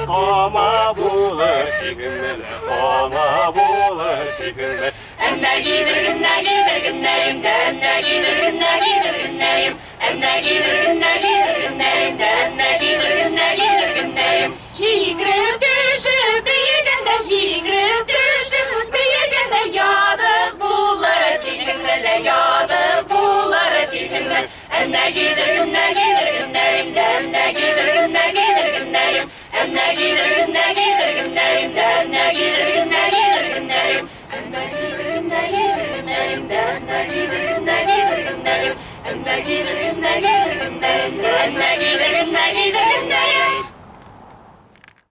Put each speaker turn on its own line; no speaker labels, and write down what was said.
Koma bulur şikinler, koma bulur şikinler.
Emne gider günneyim de emne gider günneyim. Emne gider günneyim de emne gider günneyim. Higre düşüp büyügende yadı bular dikinler, yadı bular dikinler. Emne gider günneyim de emne gider günneyim. Emne gider günneyim de emne gider günneyim. Emne gider günneyim de emne gider günneyim. Emne gider günneyim de emne gider günneyim.